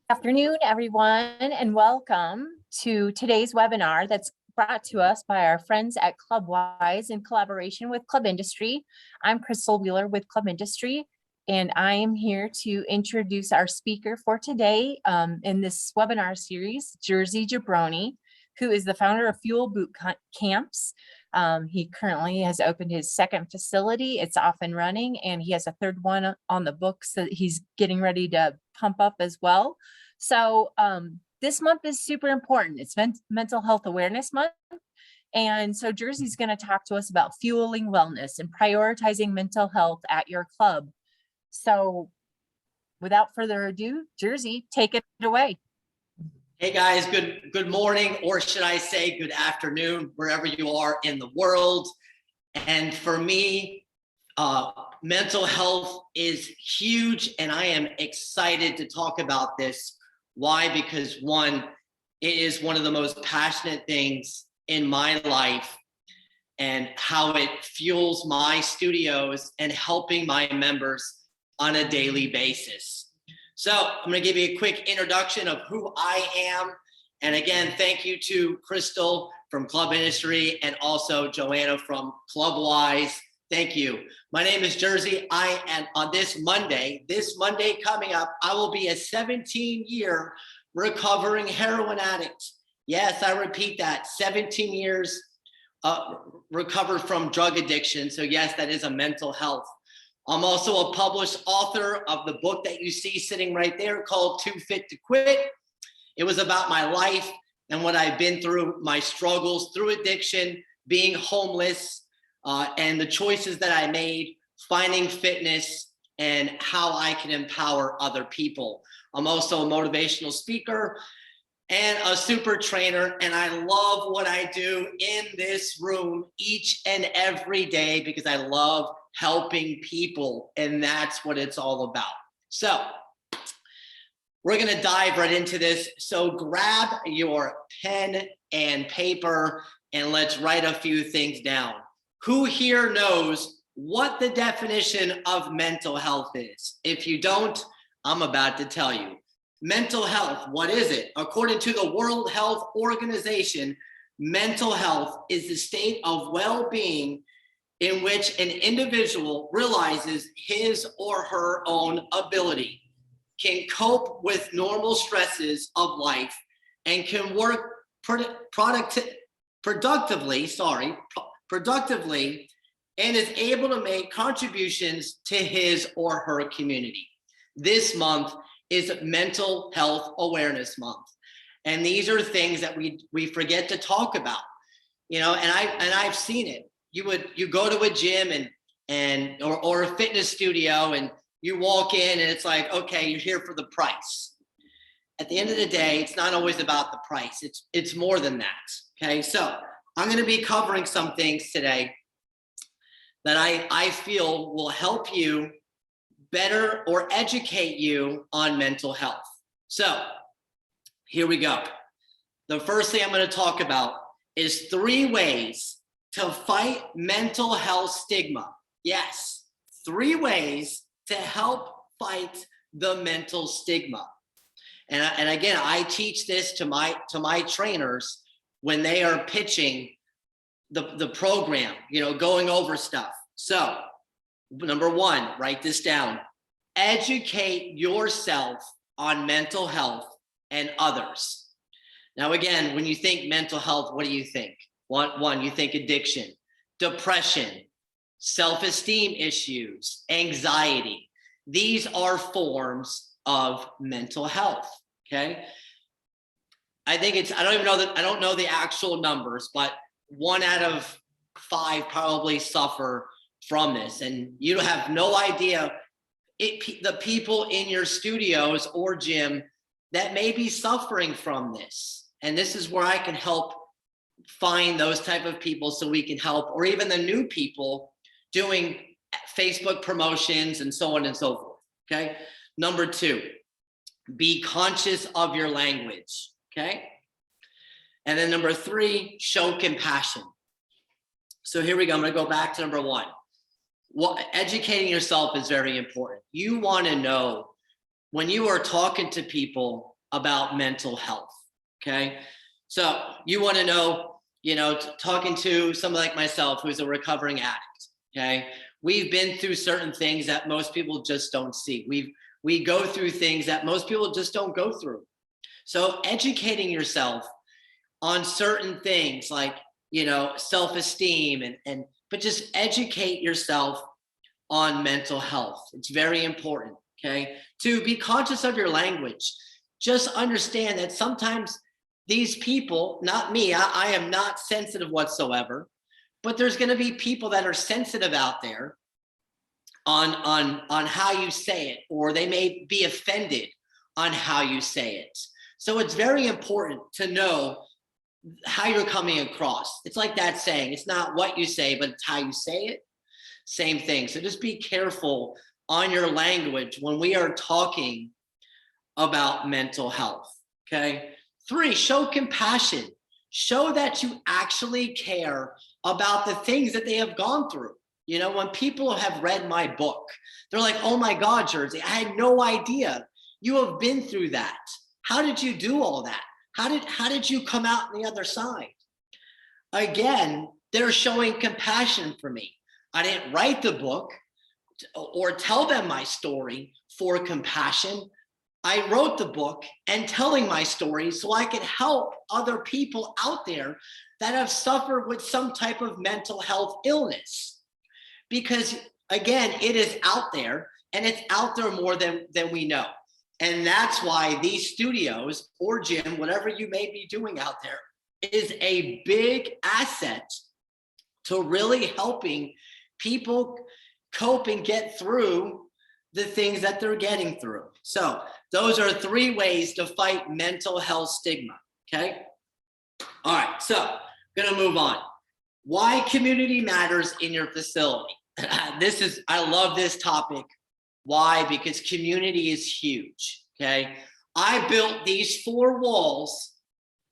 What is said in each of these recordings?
Afternoon, everyone, and welcome to today's webinar that's brought to us by our friends at Clubwise in collaboration with Club Industry. I'm Crystal Wheeler with Club Industry, and I am here to introduce our speaker for today in this webinar series, Jersey Giambrone, who is the founder of Fuel Boot Camps. He currently has opened his second facility. It's off and running, and he has a third one on the books that he's getting ready to pump up as well. So this month is super important. It's Mental Health Awareness Month. And so Jersey's going to talk to us about fueling wellness and prioritizing mental health at your club. So without further ado, Jersey, take it away. Hey guys, good morning, or should I say good afternoon, wherever you are in the world. And for me, mental health is huge, and I am excited to talk about this. Why? Because one, it is one of the most passionate things in my life, and how it fuels my studios and helping my members on a daily basis. So I'm going to give you a quick introduction of who I am. And again, thank you to Crystal from Club Industry and also Joanna from Clubwise. Thank you. My name is Jersey. I am on this Monday coming up, I will be a 17-year recovering heroin addict. Yes, I repeat that, 17 years recovered from drug addiction. So yes, that is a mental health. I'm also a published author of the book that you see sitting right there called Too Fit to Quit. It was about my life and what I've been through, my struggles through addiction, being homeless, and the choices that I made, finding fitness, and how I can empower other people. I'm also a motivational speaker and a super trainer, and I love what I do in this room each and every day because I love helping people, and that's what it's all about. So we're going to dive right into this. So grab your pen and paper and let's write a few things down. Who here knows what the definition of mental health is? If you don't, I'm about to tell you. Mental health, what is it? According to the World Health Organization, mental health is the state of well-being in which an individual realizes his or her own ability, can cope with normal stresses of life, and can work productively, and is able to make contributions to his or her community. This month is Mental Health Awareness Month. And these are things that we forget to talk about, you know, and I've seen it. You go to a gym or a fitness studio and you walk in and it's like, okay, you're here for the price. At the end of the day, it's not always about the price. It's more than that. Okay, so I'm going to be covering some things today that I feel will help you better or educate you on mental health. So here we go. The first thing I'm going to talk about is 3 ways to fight mental health stigma. Yes, 3 ways to help fight the mental stigma. And again, I teach this to my trainers when they are pitching the program, you know, going over stuff. So number 1, write this down. Educate yourself on mental health and others. Now, again, when you think mental health, what do you think? One, you think addiction, depression, self-esteem issues, anxiety. These are forms of mental health, okay? I don't know the actual numbers, but 1 out of 5 probably suffer from this. And you have no idea the people in your studios or gym that may be suffering from this. And this is where I can help find those type of people so we can help, or even the new people doing Facebook promotions and so on and so forth, okay? Number 2, be conscious of your language, okay? And then number 3, show compassion. So here we go, I'm gonna go back to number 1. Well, educating yourself is very important. You wanna know when you are talking to people, about mental health. Okay. So you want to know, talking to someone like myself, who's a recovering addict. Okay. We've been through certain things that most people just don't see. We go through things that most people just don't go through. So educating yourself on certain things like, self-esteem but just educate yourself on mental health. It's very important. Okay. To be conscious of your language. Just understand that sometimes these people, not me, I am not sensitive whatsoever, but there's going to be people that are sensitive out there on how you say it, or they may be offended on how you say it. So it's very important to know how you're coming across. It's like that saying, it's not what you say, but it's how you say it. Same thing. So just be careful on your language when we are talking about mental health. Okay. 3, show compassion. Show that you actually care about the things that they have gone through. When people have read my book, they're like, oh my God, Jersey, I had no idea you have been through that. How did you do all that? How did you come out on the other side? Again, they're showing compassion for me. I didn't write the book or tell them my story for compassion. I wrote the book and telling my story so I could help other people out there that have suffered with some type of mental health illness. Because again, it is out there, and it's out there more than we know. And that's why these studios or gym, whatever you may be doing out there, is a big asset to really helping people cope and get through the things that they're getting through. So those are 3 ways to fight mental health stigma. Okay. All right. So I'm going to move on. Why community matters in your facility. I love this topic. Why? Because community is huge. Okay. I built these 4 walls,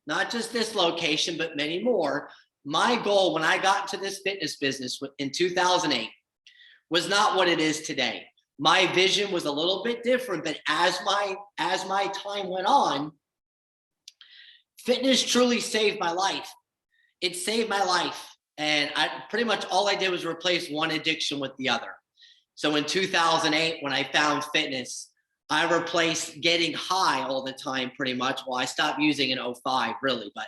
not just this location, but many more. My goal when I got into this fitness business in 2008 was not what it is today. My vision was a little bit different, but as my time went on, fitness truly saved my life. It saved my life. And pretty much all I did was replace one addiction with the other. So in 2008, when I found fitness, I replaced getting high all the time pretty much. Well, I stopped using in 2005 really, but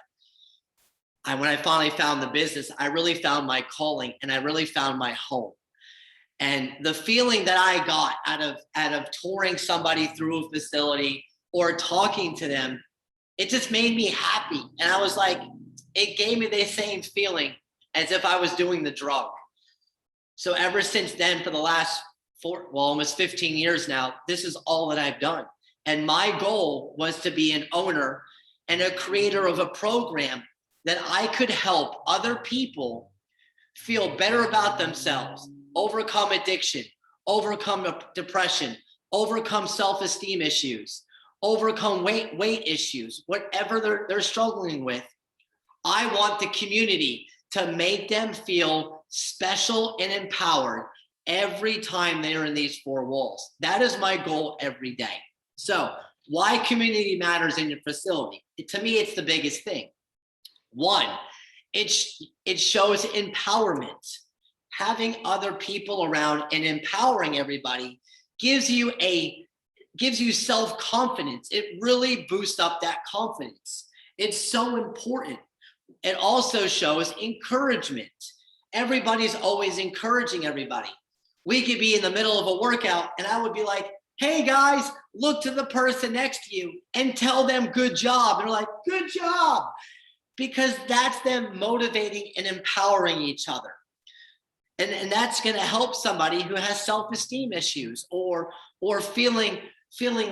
when I finally found the business, I really found my calling and I really found my home. And the feeling that I got out of touring somebody through a facility or talking to them, it just made me happy. And I was like, it gave me the same feeling as if I was doing the drug. So ever since then, for the last almost 15 years now, this is all that I've done. And my goal was to be an owner and a creator of a program that I could help other people feel better about themselves, overcome addiction, overcome depression, overcome self-esteem issues, overcome weight issues, whatever they're struggling with. I want the community to make them feel special and empowered every time they are in these 4 walls. That is my goal every day. So why community matters in your facility? To me, it's the biggest thing. 1, it shows empowerment. Having other people around and empowering everybody gives you self-confidence. It really boosts up that confidence. It's so important. It also shows encouragement. Everybody's always encouraging everybody. We could be in the middle of a workout and I would be like, hey guys, look to the person next to you and tell them good job. And they're like, good job. Because that's them motivating and empowering each other. And that's going to help somebody who has self-esteem issues or feeling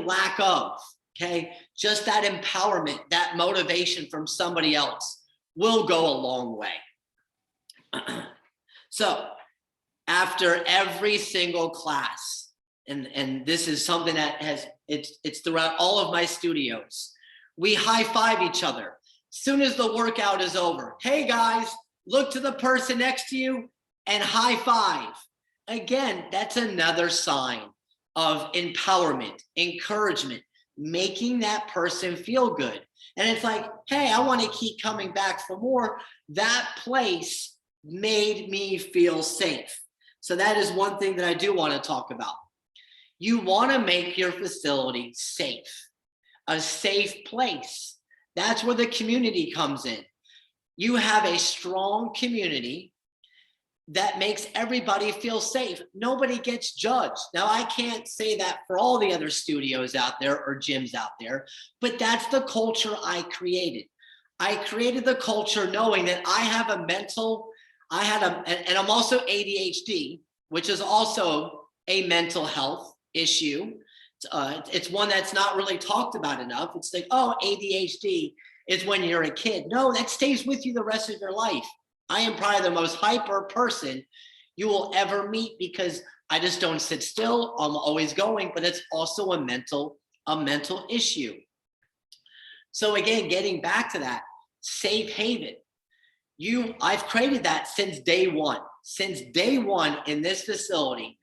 lack of, okay? Just that empowerment, that motivation from somebody else will go a long way. So after every single class, and this is something that it's throughout all of my studios, we high-five each other. Soon as the workout is over, hey guys, look to the person next to you and high five. Again, that's another sign of empowerment, encouragement, making that person feel good. And it's like, hey, I want to keep coming back for more. That place made me feel safe. So that is one thing that I do want to talk about. You want to make your facility safe, a safe place. That's where the community comes in. You have a strong community that makes everybody feel safe. Nobody gets judged. Now, I can't say that for all the other studios out there or gyms out there, but that's the culture I created. I created the culture knowing that I have a mental, and I'm also ADHD, which is also a mental health issue. It's one that's not really talked about enough. It's like, oh, ADHD is when you're a kid. No, that stays with you the rest of your life. I am probably the most hyper person you will ever meet because I just don't sit still. I'm always going, but it's also a mental issue. So again, getting back to that, safe haven. I've created that since day one. Since day one in this facility,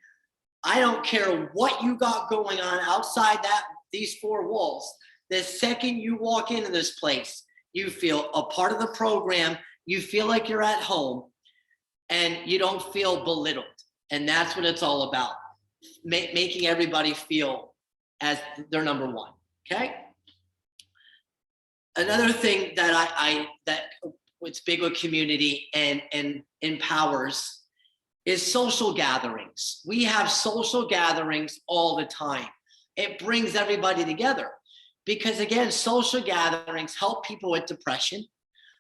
I don't care what you got going on outside these four walls. The second you walk into this place, you feel a part of the program. You feel like you're at home and you don't feel belittled. And that's what it's all about. Making everybody feel as their number one. Okay. Another thing that what's big with community and empowers is social gatherings. We have social gatherings all the time. It brings everybody together because again, social gatherings help people with depression.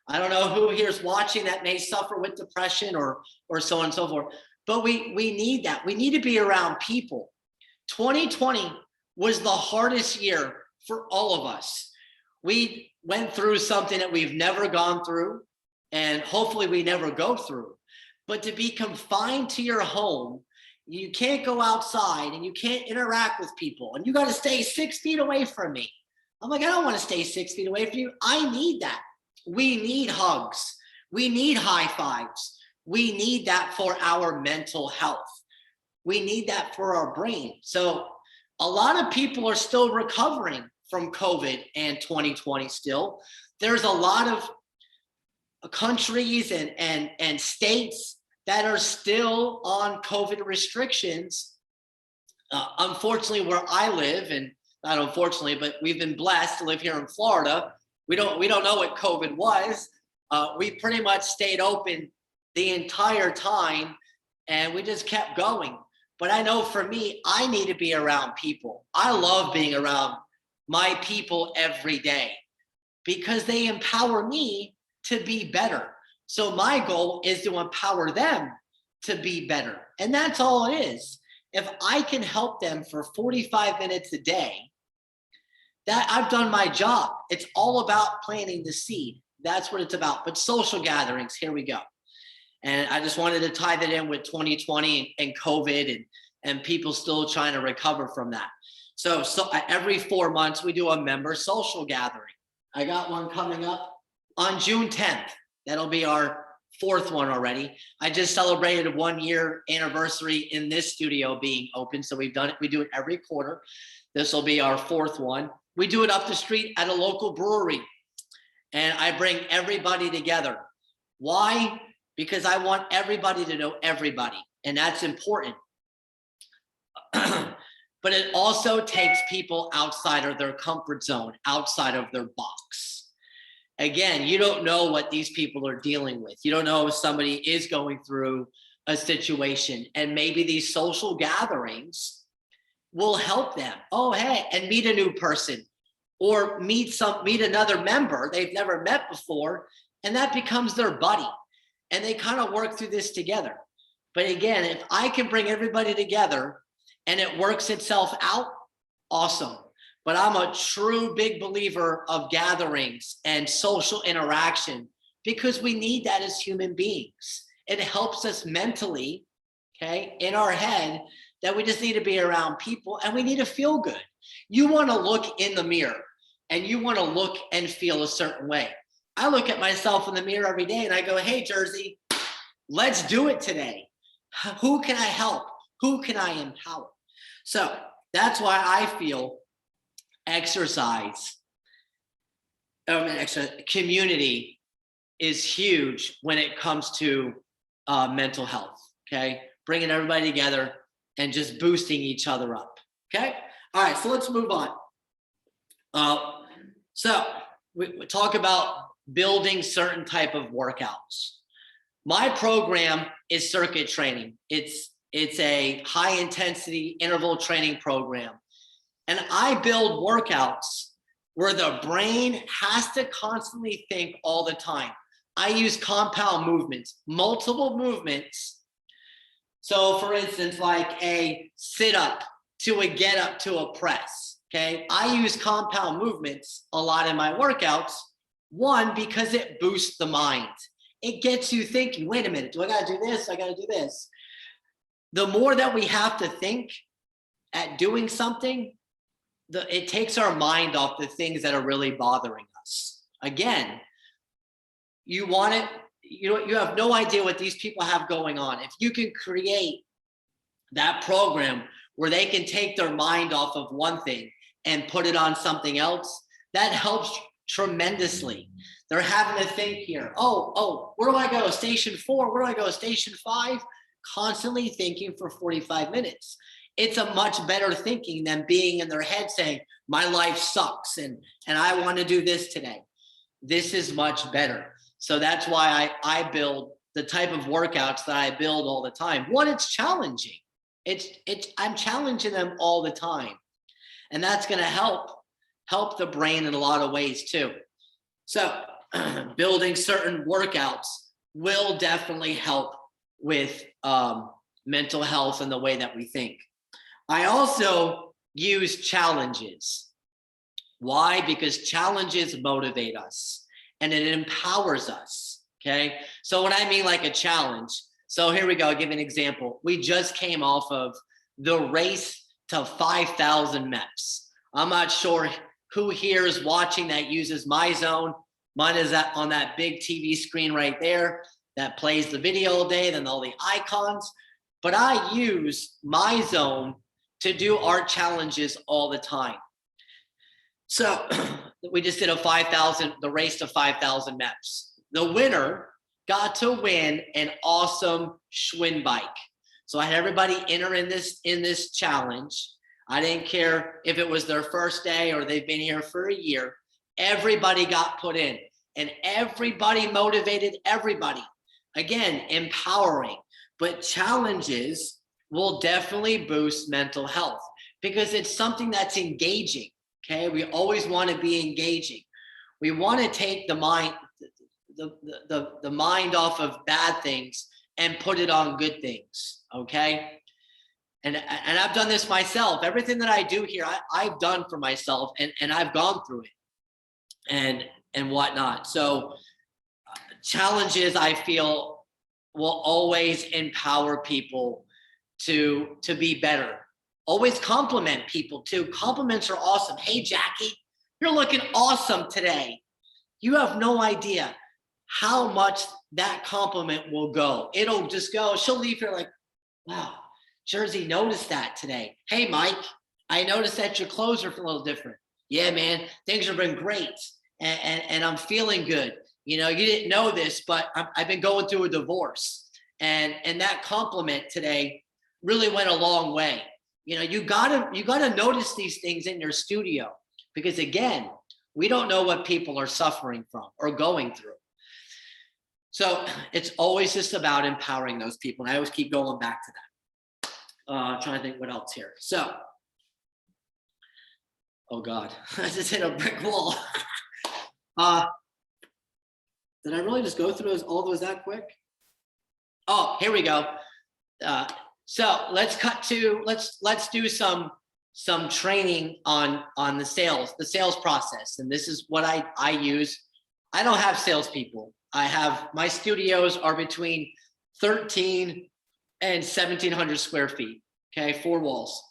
I don't know who here's watching that may suffer with depression or so on and so forth, but we need that. We need to be around people. 2020 was the hardest year for all of us. We went through something that we've never gone through and hopefully we never go through. But to be confined to your home, you can't go outside and you can't interact with people and you got to stay 6 feet away from me. I'm like, I don't want to stay 6 feet away from you. I need that. We need hugs. We need high fives. We need that for our mental health. We need that for our brain. So a lot of people are still recovering from COVID and 2020 still. There's a lot of countries and states that are still on COVID restrictions. Unfortunately, where I live, and not unfortunately, but we've been blessed to live here in Florida. We don't know what COVID was. We pretty much stayed open the entire time and we just kept going. But I know for me, I need to be around people. I love being around my people every day because they empower me to be better. So my goal is to empower them to be better. And that's all it is. If I can help them for 45 minutes a day, that I've done my job. It's all about planting the seed. That's what it's about. But social gatherings, here we go. And I just wanted to tie that in with 2020 and COVID and people still trying to recover from that. So every 4 months, we do a member social gathering. I got one coming up on June 10th. That'll be our 4th one already. I just celebrated a 1-year anniversary in this studio being open. So we've done it. We do it every quarter. This will be our 4th one. We do it up the street at a local brewery. And I bring everybody together. Why? Because I want everybody to know everybody. And that's important. But it also takes people outside of their comfort zone, outside of their box. Again, you don't know what these people are dealing with. You don't know if somebody is going through a situation, and maybe these social gatherings will help them. Oh, hey, and meet a new person or meet another member they've never met before, and that becomes their buddy. And they kind of work through this together. But again, if I can bring everybody together and it works itself out, awesome. But I'm a true big believer of gatherings and social interaction because we need that as human beings. It helps us mentally, okay, in our head, that we just need to be around people and we need to feel good. You want to look in the mirror and you want to look and feel a certain way. I look at myself in the mirror every day and I go, hey, Jersey, let's do it today. Who can I help? Who can I empower? So that's why I feel exercise, community is huge when it comes to mental health. Okay, bringing everybody together and just boosting each other up. Okay, all right, so let's move on. So we talk about building certain type of workouts. My program is circuit training. It's a high intensity interval training program. And I build workouts where the brain has to constantly think all the time. I use compound movements, multiple movements. So for instance, like a sit up to a get up to a press. Okay, I use compound movements a lot in my workouts. One, because it boosts the mind. It gets you thinking, wait a minute, do I gotta do this? I gotta do this. The more that we have to think at doing something, it takes our mind off the things that are really bothering us. Again, you want it, you have no idea what these people have going on. If you can create that program where they can take their mind off of one thing and put it on something else, that helps tremendously. They're having to think here, oh, where do I go? Station 4, where do I go? Station 5? Constantly thinking for 45 minutes. It's a much better thinking than being in their head saying, my life sucks and I want to do this today. This is much better. So that's why I build the type of workouts that I build all the time. One, it's challenging. I'm challenging them all the time. And that's going to help the brain in a lot of ways too. So building certain workouts will definitely help with mental health and the way that we think. I also use challenges. Why? Because challenges motivate us and it empowers us. Okay. So when I mean like a challenge, so here we go. I'll give you an example. We just came off of the race to 5,000 MEPs. I'm not sure who here is watching that uses My Zone. Mine is on that big TV screen right there that plays the video all day, then all the icons. But I use My Zone to do our challenges all the time. So we just did the race to 5,000 MEPs. The winner got to win an awesome Schwinn bike. So I had everybody enter in this challenge. I didn't care if it was their first day or they've been here for a year. Everybody got put in and everybody motivated everybody. Again, empowering, but challenges will definitely boost mental health because it's something that's engaging. Okay, we always want to be engaging. We want to take the mind off of bad things and put it on good things. Okay. And I've done this myself. Everything that I do here, I've done for myself and I've gone through it and whatnot. So challenges, I feel, will always empower people to be better. Always compliment people too. Compliments are awesome. Hey, Jackie, you're looking awesome today. You have no idea how much that compliment will go. It'll just go, she'll leave here like, wow, Jersey noticed that today. Hey, Mike, I noticed that your clothes are a little different. Yeah, man, things have been great. And I'm feeling good. You know, you didn't know this, but I've been going through a divorce. And that compliment today really went a long way. You know, you gotta notice these things in your studio because again, we don't know what people are suffering from or going through. So it's always just about empowering those people. And I always keep going back to that. Trying to think what else here. So, oh God, I just hit a brick wall. Did I really just go through all those that quick? Oh, here we go. So let's do some training on the sales process. And this is what I use. I don't have salespeople. My studios are between 13 and 1,700 square feet. Okay, 4 walls.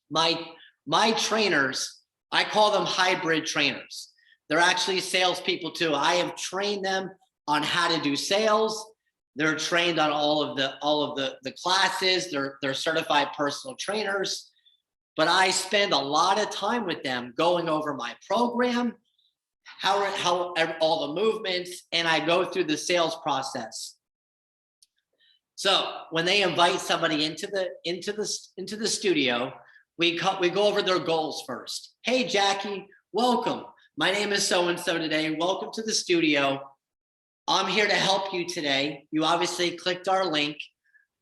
My trainers, I call them hybrid trainers. They're actually salespeople too. I have trained them on how to do sales. They're trained on all of the classes. They're certified personal trainers. but I spend a lot of time with them going over my program, how all the movements, and I go through the sales process. So when they invite somebody into the studio, we go over their goals first. Hey, Jackie, welcome. My name is so-and-so today. Welcome to the studio. I'm here to help you today. You obviously clicked our link,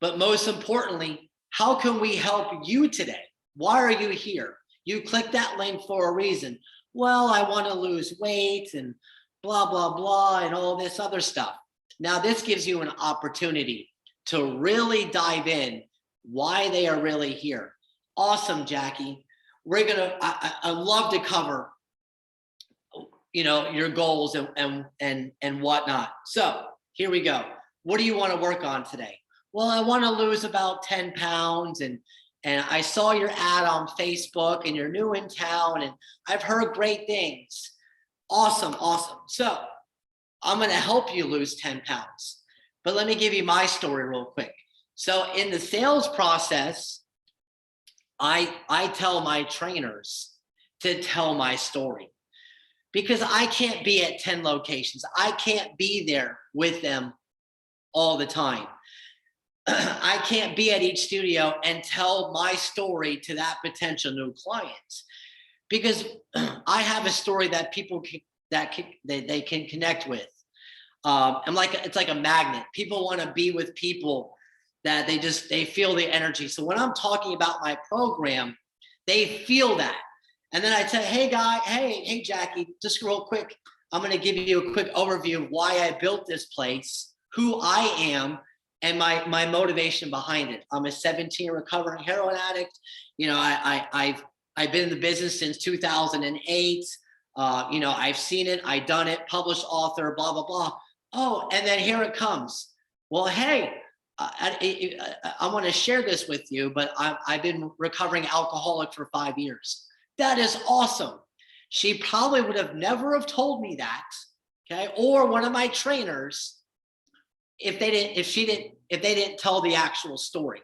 but most importantly, how can we help you today? Why are you here? You clicked that link for a reason. Well, I want to lose weight and blah, blah, blah, and all this other stuff. Now, this gives you an opportunity to really dive in why they are really here. Awesome, Jackie. I love to cover, your goals and whatnot. So here we go. What do you want to work on today? Well, I want to lose about 10 pounds and I saw your ad on Facebook and you're new in town and I've heard great things. Awesome, awesome. So I'm going to help you lose 10 pounds. But let me give you my story real quick. So in the sales process, I tell my trainers to tell my story because I can't be at 10 locations. I can't be there with them all the time. I can't be at each studio and tell my story to that potential new client because I have a story that people they can connect with. It's like a magnet. People want to be with people that they feel the energy. So when I'm talking about my program, they feel that. And then I say, hey, Jackie, just real quick. I'm going to give you a quick overview of why I built this place, who I am, and my motivation behind it. I'm a 17 recovering heroin addict. I've been in the business since 2008. I've seen it, I've done it, published author, blah, blah, blah. Oh, and then here it comes. Well, hey, I want to share this with you, but I've been recovering alcoholic for 5 years. That is awesome. She probably would have never have told me that, okay? Or one of my trainers, if they didn't tell the actual story.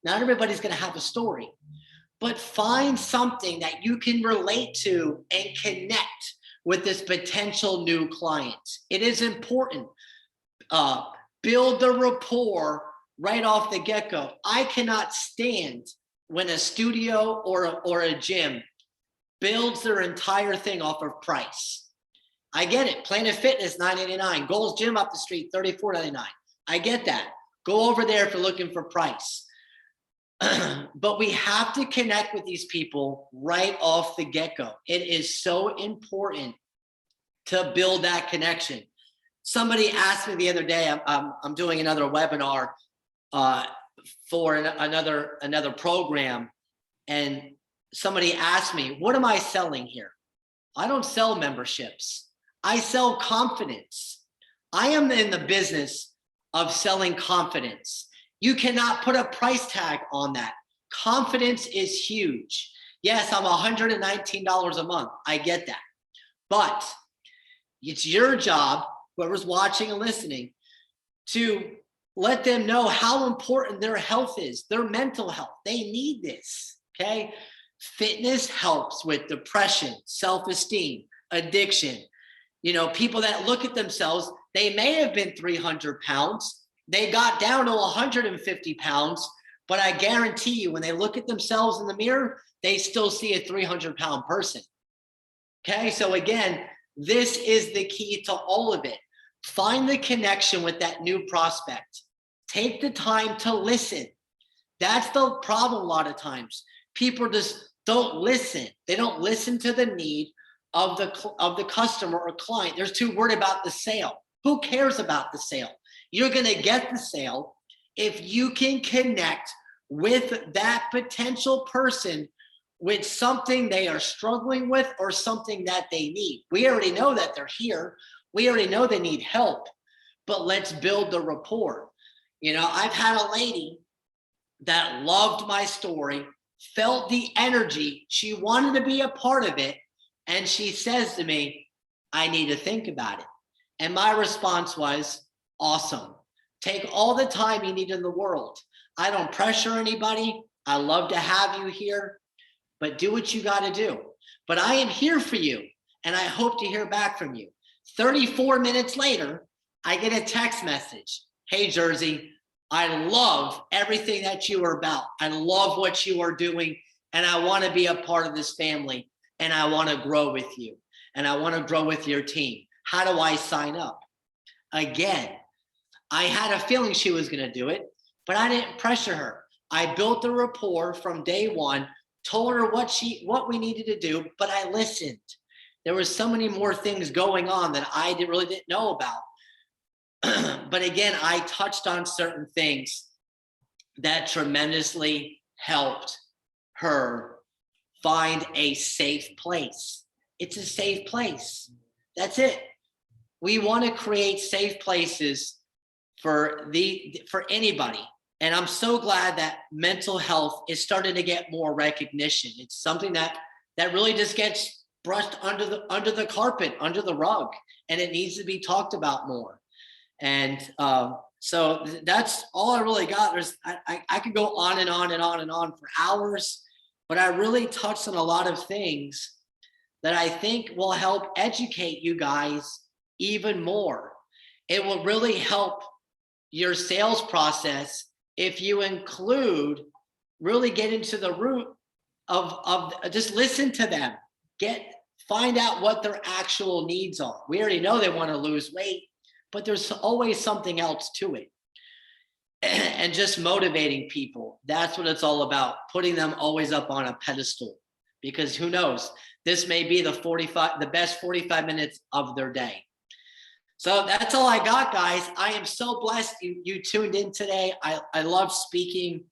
Not everybody's going to have a story, but find something that you can relate to and connect with this potential new client. It is important. Build the rapport right off the get-go. I cannot stand when a studio or a gym builds their entire thing off of price. I get it. Planet Fitness, $9.99. Gold's Gym up the street, $34.99. I get that. Go over there if you're looking for price. But we have to connect with these people right off the get-go. It is so important to build that connection. Somebody asked me the other day, I'm doing another webinar for another program, and somebody asked me, what am I selling here? I don't sell memberships. I sell confidence. I am in the business of selling confidence. You cannot put a price tag on that. Confidence is huge. Yes, I'm $119 a month. I get that. But it's your job, whoever's watching and listening, to let them know how important their health is, their mental health. They need this, okay? Fitness helps with depression, self-esteem, addiction. People that look at themselves, they may have been 300 pounds. They got down to 150 pounds, but I guarantee you when they look at themselves in the mirror, they still see a 300-pound person. Okay, so again, this is the key to all of it. Find the connection with that new prospect. Take the time to listen. That's the problem a lot of times. People just don't listen. They don't listen to the need of the customer or client. They're too worried about the sale. Who cares about the sale? You're going to get the sale if you can connect with that potential person with something they are struggling with or something that they need. We already know that they're here. We already know they need help, but let's build the rapport. I've had a lady that loved my story, felt the energy. She wanted to be a part of it. And she says to me, I need to think about it. And my response was, awesome. Take all the time you need in the world. I don't pressure anybody. I love to have you here. but do what you got to do. But I am here for you, and I hope to hear back from you. 34 minutes later, I get a text message. Hey, Jersey, I love everything that you are about. I love what you are doing, and I want to be a part of this family, and I want to grow with you, and I want to grow with your team. How do I sign up? Again, I had a feeling she was going to do it, but I didn't pressure her. I built a rapport from day one, told her what we needed to do, but I listened. There was so many more things going on that I really didn't know about. But again, I touched on certain things that tremendously helped her find a safe place. It's a safe place. That's it. We want to create safe places for anybody. And I'm so glad that mental health is starting to get more recognition. It's something that really just gets brushed under the carpet, under the rug, and it needs to be talked about more. And so that's all I really got. I could go on and on and on and on for hours, but I really touched on a lot of things that I think will help educate you guys even more. It will really help your sales process if you include really get into the root of just listen to them, find out what their actual needs are. We already know they want to lose weight, but there's always something else to it. And just motivating people. That's what it's all about, putting them always up on a pedestal, because who knows, this may be the best 45 minutes of their day. So that's all I got, guys. I am so blessed you tuned in today. I love speaking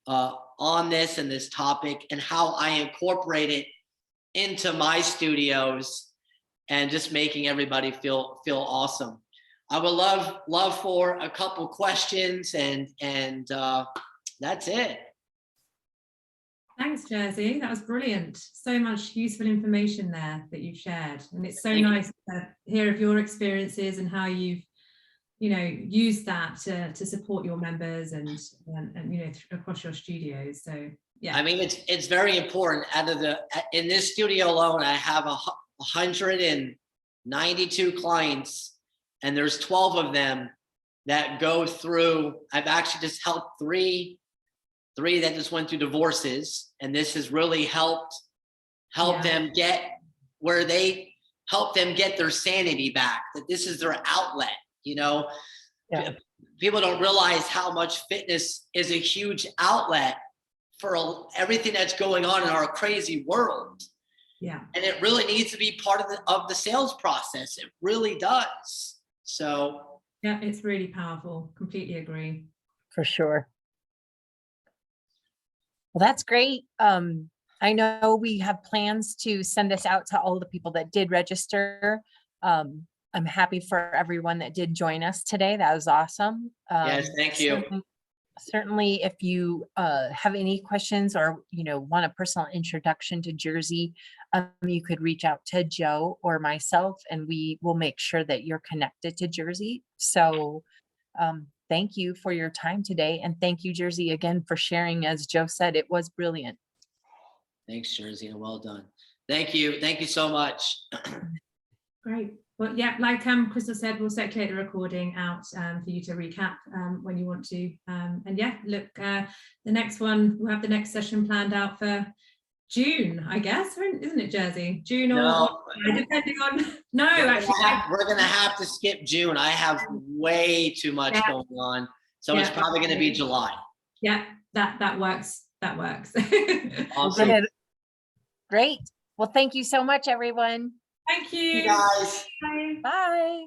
on this and this topic and how I incorporate it into my studios and just making everybody feel awesome. I would love for a couple questions and that's it. Thanks, Jersey. That was brilliant. So much useful information there that you've shared. And it's so nice to hear of your experiences and how you've, used that to support your members and across your studios. So, yeah. I mean, it's very important. In this studio alone, I have 192 clients, and there's 12 of them that go through. I've actually just helped three that just went through divorces, and this has really helped them get where they help them get their sanity back, that this is their outlet. People don't realize how much fitness is a huge outlet for everything that's going on in our crazy world. Yeah. And it really needs to be part of the sales process. It really does. So yeah, it's really powerful. Completely agree. For sure. Well, that's great. I know we have plans to send this out to all the people that did register. I'm happy for everyone that did join us today. That was awesome. Yes, thank you. Certainly, if you have any questions or want a personal introduction to Jersey, you could reach out to Joe or myself, and we will make sure that you're connected to Jersey. So thank you for your time today. And thank you, Jersey, again for sharing. As Joe said, it was brilliant. Thanks, Jersey, and well done. Thank you. Thank you so much. Great. Well, yeah, like Crystal said, we'll circulate the recording out for you to recap when you want to. And yeah, look, the next one, we'll have the next session planned out for June, I guess, isn't it, Jersey? June or depending on, we're going to have to skip June. I have way too much going on. So it's probably going to be July. Yeah, that works. That works. Awesome. Great. Well, thank you so much, everyone. Thank you. Guys. Bye. Bye.